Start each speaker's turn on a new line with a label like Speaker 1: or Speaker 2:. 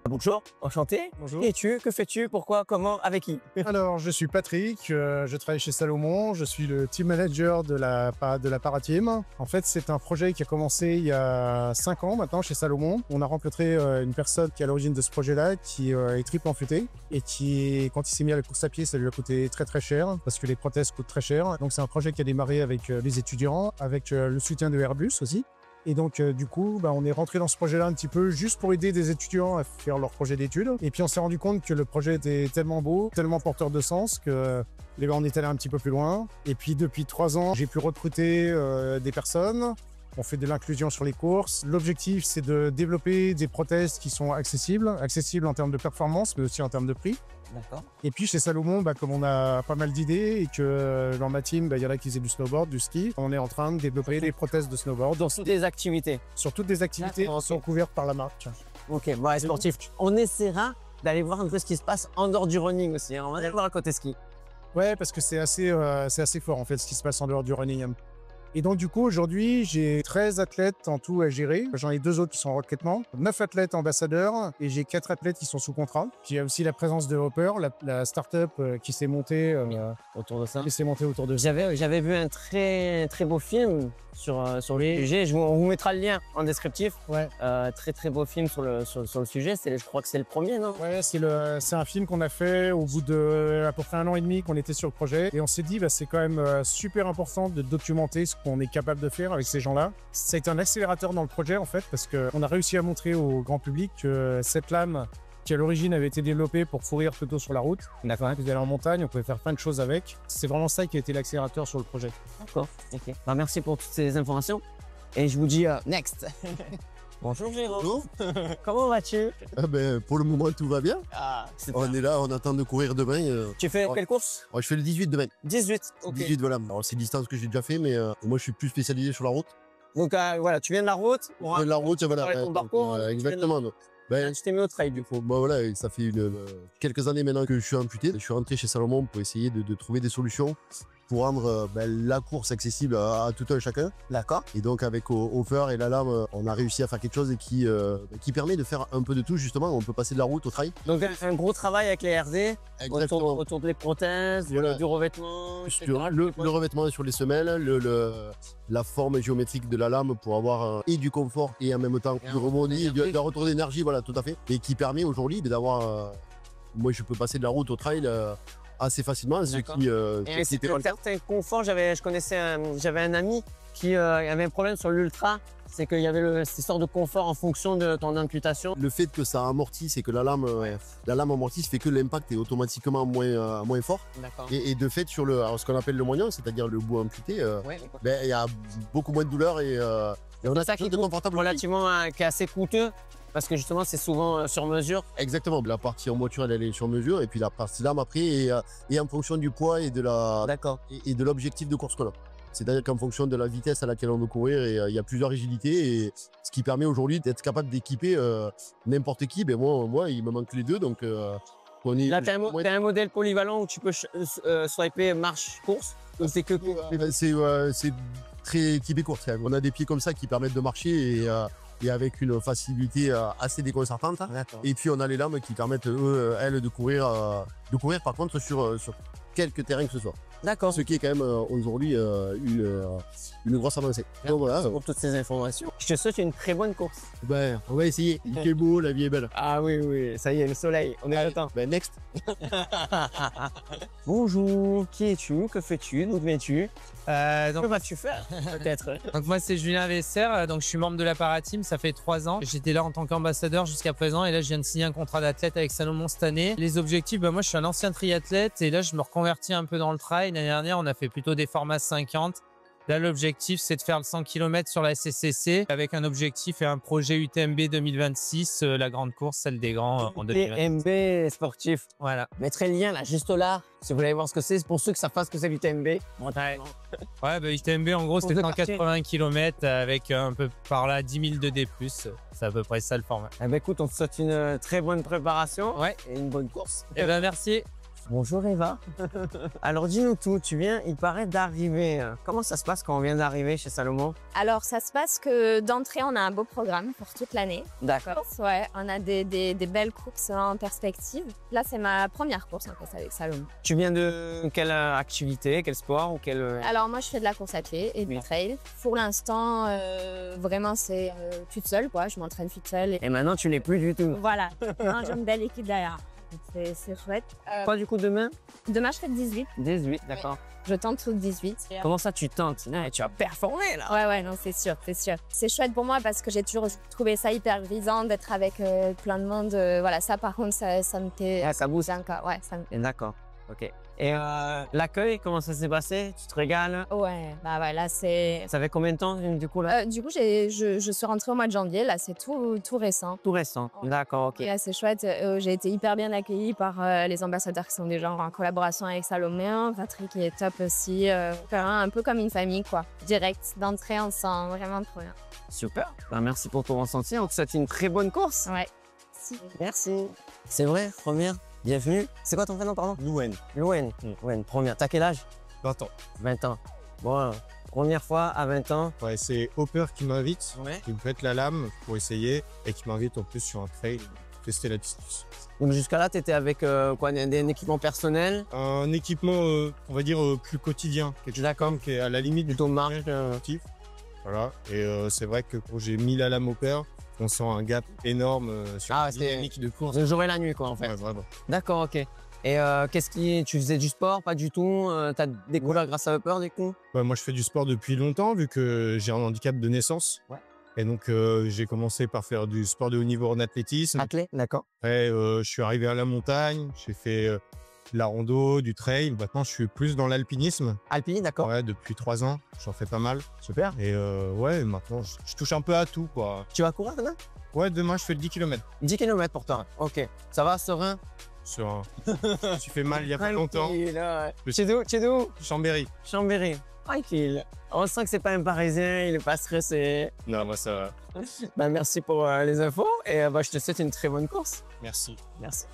Speaker 1: Bonjour, enchanté.
Speaker 2: Bonjour.
Speaker 1: Qui es-tu? Que fais-tu? Pourquoi? Comment? Avec qui?
Speaker 2: Alors, je suis Patrick, je travaille chez Salomon, je suis le team manager de la Parateam. En fait, c'est un projet qui a commencé il y a 5 ans maintenant chez Salomon. On a rencontré une personne qui est à l'origine de ce projet-là, qui est triple amputé et qui, quand il s'est mis à la course à pied, ça lui a coûté très cher parce que les prothèses coûtent très cher. Donc, c'est un projet qui a démarré avec les étudiants, avec le soutien de Airbus aussi. Et donc, du coup, on est rentré dans ce projet-là un petit peu juste pour aider des étudiants à faire leur projet d'études. Et puis, on s'est rendu compte que le projet était tellement beau, tellement porteur de sens que on est allé un petit peu plus loin. Et puis, depuis 3 ans, j'ai pu recruter des personnes. On fait de l'inclusion sur les courses. L'objectif, c'est de développer des prothèses qui sont accessibles en termes de performance, mais aussi en termes de prix.
Speaker 1: D'accord.
Speaker 2: Et puis chez Salomon, comme on a pas mal d'idées et que dans ma team, il y en a qui faisaient du snowboard, du ski, on est en train de développer des prothèses de snowboard.
Speaker 1: Dans des activités.
Speaker 2: Sur toutes des activités qui sont couvertes par la marque.
Speaker 1: Ok, bon, sportif. On essaiera d'aller voir un peu ce qui se passe en dehors du running aussi. On va aller voir à côté ski.
Speaker 2: Ouais, parce que c'est assez fort en fait ce qui se passe en dehors du running. Et donc du coup aujourd'hui j'ai 13 athlètes en tout à gérer. J'en ai 2 autres qui sont en recrutement, 9 athlètes ambassadeurs et j'ai 4 athlètes qui sont sous contrat. Puis il y a aussi la présence de Hopper, la start-up qui s'est montée
Speaker 1: Autour de ça.
Speaker 2: autour de ça.
Speaker 1: J'avais vu un très beau film sur le sujet. On vous mettra le lien en descriptif.
Speaker 2: Ouais.
Speaker 1: Très beau film sur le sujet. Je crois que c'est le premier, non?
Speaker 2: Ouais, c'est un film qu'on a fait au bout de à peu près 1 an et demi qu'on était sur le projet. Et on s'est dit, c'est quand même super important de documenter ce qu'on est capable de faire avec ces gens-là. Ça a été un accélérateur dans le projet, en fait, parce qu'on a réussi à montrer au grand public que cette lame, qui à l'origine avait été développée pour fourrir plutôt sur la route.
Speaker 1: D'accord.
Speaker 2: On pouvait aller en montagne, on pouvait faire plein de choses avec. C'est vraiment ça qui a été l'accélérateur sur le projet.
Speaker 1: D'accord. Ok. Merci pour toutes ces informations. Et je vous dis next. Bonjour Jérôme.
Speaker 3: Bonjour.
Speaker 1: Comment vas-tu?
Speaker 3: Pour le moment, tout va bien.
Speaker 1: Ah,
Speaker 3: On est là, on attend de courir demain.
Speaker 1: Tu fais quelle course?
Speaker 3: Je fais le 18 demain.
Speaker 1: 18. Ok.
Speaker 3: 18, voilà. Alors, c'est une distance que j'ai déjà fait, mais moi, je suis plus spécialisé sur la route.
Speaker 1: Donc voilà, tu viens de la route.
Speaker 3: La route, voilà.
Speaker 1: ton parcours,
Speaker 3: Exactement.
Speaker 1: Tu t'es mis au trail du coup.
Speaker 3: Voilà, et ça fait quelques années maintenant que je suis amputé. Je suis rentré chez Salomon pour essayer de trouver des solutions pour rendre la course accessible à tout un chacun.
Speaker 1: D'accord.
Speaker 3: Et donc avec Offer et la lame, on a réussi à faire quelque chose qui permet de faire un peu de tout justement. On peut passer de la route au trail.
Speaker 1: Donc un gros travail avec les RD autour des prothèses,
Speaker 3: Voilà.
Speaker 1: du revêtement, etc.
Speaker 3: Le revêtement sur les semelles, la forme géométrique de la lame pour avoir et du confort et en même temps du rebondis, d'un retour d'énergie, voilà, tout à fait. Et qui permet aujourd'hui d'avoir, moi je peux passer de la route au trail assez facilement.
Speaker 1: Et c'était un certain confort. J'avais un ami qui avait un problème sur l'ultra. C'est qu'il y avait cette sorte de confort en fonction de ton amputation.
Speaker 3: Le fait que ça amortisse et que la lame amortisse fait que l'impact est automatiquement moins fort.
Speaker 1: D'accord.
Speaker 3: Et de fait, sur ce qu'on appelle le moignon, c'est-à-dire le bout amputé, il y a beaucoup moins de douleur et on a
Speaker 1: ça qui est
Speaker 3: confortable.
Speaker 1: Relativement, qui est assez coûteux. Parce que justement, c'est souvent sur mesure.
Speaker 3: Exactement. La partie en voiture, elle est sur mesure. Et puis la partie lame, après, est en fonction du poids et de l'objectif de course qu'on a. C'est-à-dire qu'en fonction de la vitesse à laquelle on veut courir, il y a plusieurs rigidités. Et ce qui permet aujourd'hui d'être capable d'équiper n'importe qui. Moi, il me manque les deux. Donc,
Speaker 1: là, t'as un modèle polyvalent où tu peux swiper marche-course. Ou c'est que
Speaker 3: c'est très équipé course. On a des pieds comme ça qui permettent de marcher et avec une facilité assez déconcertante. Et puis on a les lames qui permettent elles de courir par contre sur quelques terrains que ce soit.
Speaker 1: D'accord.
Speaker 3: Ce qui est quand même aujourd'hui une grosse avancée. Donc voilà.
Speaker 1: Pour toutes ces informations. Je te souhaite une très bonne course.
Speaker 3: On va essayer. Il fait beau, la vie est belle.
Speaker 1: Ah oui, ça y est, le soleil. On est à temps.
Speaker 3: Next.
Speaker 1: Bonjour, qui es-tu? Que fais-tu? D'où viens-tu? Que vas-tu faire? Peut-être.
Speaker 4: Donc moi c'est Julien Vesser, donc je suis membre de la Parateam, ça fait 3 ans. J'étais là en tant qu'ambassadeur jusqu'à présent et là je viens de signer un contrat d'athlète avec Salomon cette année. Les objectifs, moi je suis un ancien triathlète et là je me reconvertis un peu dans le trail. L'année dernière on a fait plutôt des formats 50. Là, l'objectif, c'est de faire le 100 km sur la SCCC avec un objectif et un projet UTMB 2026, la grande course, celle des grands en 2026.
Speaker 1: UTMB sportif.
Speaker 4: Voilà.
Speaker 1: Je mettrai le lien là, juste là, si vous voulez voir ce que c'est. Pour ceux qui savent pas ce que c'est l'UTMB.
Speaker 4: Ouais, UTMB, en gros, c'est 180 km avec un peu par là 10 000 de D+. C'est à peu près ça le format.
Speaker 1: Écoute, on te souhaite une très bonne préparation.
Speaker 4: Ouais.
Speaker 1: Et une bonne course.
Speaker 4: Merci.
Speaker 1: Bonjour Eva. Alors dis-nous tout, tu viens, il paraît d'arriver. Comment ça se passe quand on vient d'arriver chez Salomon?
Speaker 5: Alors, ça se passe que d'entrée, on a un beau programme pour toute l'année.
Speaker 1: D'accord.
Speaker 5: Ouais, on a des belles courses en perspective. Là, c'est ma première course en fait avec Salomon.
Speaker 1: Tu viens de quelle activité, quel sport ou quel...
Speaker 5: Alors, moi, je fais de la course à pied et du trail. Pour l'instant, vraiment, c'est toute seule, quoi. Je m'entraîne toute seule.
Speaker 1: Et maintenant, tu l'es plus du tout.
Speaker 5: Voilà, j'ai une belle équipe derrière. C'est chouette.
Speaker 1: Quoi du coup demain?
Speaker 5: Demain, je fais 18.
Speaker 1: 18, d'accord.
Speaker 5: Je tente tout 18.
Speaker 1: Comment ça tu tentes? Tu vas performer là.
Speaker 5: Ouais, non, c'est sûr, c'est sûr. C'est chouette pour moi parce que j'ai toujours trouvé ça hyper grisant d'être avec plein de monde. Voilà, ça par contre, ça me fait...
Speaker 1: Ah, ça booste.
Speaker 5: Ouais, ça me...
Speaker 1: D'accord, ok. Et l'accueil, comment ça s'est passé? Tu te régales?
Speaker 5: Ouais, bah ouais, là c'est...
Speaker 1: Ça fait combien de temps du coup là?
Speaker 5: Du coup, je suis rentrée au mois de janvier, là c'est tout récent.
Speaker 1: Tout récent, d'accord, ok.
Speaker 5: Et là c'est chouette, j'ai été hyper bien accueillie par les ambassadeurs qui sont déjà en collaboration avec Salomon. Patrick qui est top aussi, un peu comme une famille quoi. Direct, d'entrée ensemble, vraiment trop bien.
Speaker 1: Super, ben, merci pour ton ressenti, on te souhaite une très bonne course.
Speaker 5: Ouais.
Speaker 1: Merci. C'est vrai, première, bienvenue. C'est quoi ton prénom, pardon?
Speaker 6: Louen.
Speaker 1: Louen, première. T'as quel âge?
Speaker 6: 20 ans.
Speaker 1: 20 ans. Bon, première fois à 20 ans.
Speaker 6: Ouais, c'est Hopper qui m'invite,
Speaker 1: Ouais.
Speaker 6: qui me prête la lame pour essayer et qui m'invite en plus sur un trail pour tester la distance.
Speaker 1: Donc jusqu'à là, t'étais avec quoi, un équipement personnel?
Speaker 6: Un équipement, on va dire, plus quotidien, quelque chose
Speaker 1: D'accord.
Speaker 6: qui est à la limite du
Speaker 1: Plutôt marche.
Speaker 6: sportif. Voilà. Et c'est vrai que quand j'ai mis la lame au père, on sent un gap énorme sur
Speaker 1: Ah,
Speaker 6: la
Speaker 1: c'était
Speaker 6: dynamique de course.
Speaker 1: le jour et la nuit, quoi, en fait.
Speaker 6: Ouais, vraiment.
Speaker 1: D'accord, ok. Et tu faisais du sport, pas du tout? T'as découvert grâce à Upper, du coup?
Speaker 6: Ouais, moi, je fais du sport depuis longtemps, vu que j'ai un handicap de naissance.
Speaker 1: Ouais.
Speaker 6: Et donc, j'ai commencé par faire du sport de haut niveau en athlétisme.
Speaker 1: Athlète, d'accord.
Speaker 6: Après, je suis arrivé à la montagne, j'ai fait de la rando, du trail. Maintenant, je suis plus dans l'alpinisme.
Speaker 1: Alpine, d'accord.
Speaker 6: Ouais, depuis 3 ans, j'en fais pas mal.
Speaker 1: Super.
Speaker 6: Et ouais, maintenant, je touche un peu à tout, quoi.
Speaker 1: Tu vas courir demain?
Speaker 6: Ouais, demain, je fais le 10 km.
Speaker 1: 10 km pour toi. Ok. Ça va, serein?
Speaker 6: Sur un... Je me suis fait mal il y a pas longtemps.
Speaker 1: Chez d'où?
Speaker 6: Chambéry.
Speaker 1: Chambéry. Tranquille. On sent que c'est pas un Parisien, il est pas stressé.
Speaker 6: Non, moi, ça va.
Speaker 1: Ben, merci pour les infos et je te souhaite une très bonne course.
Speaker 6: Merci.
Speaker 1: Merci.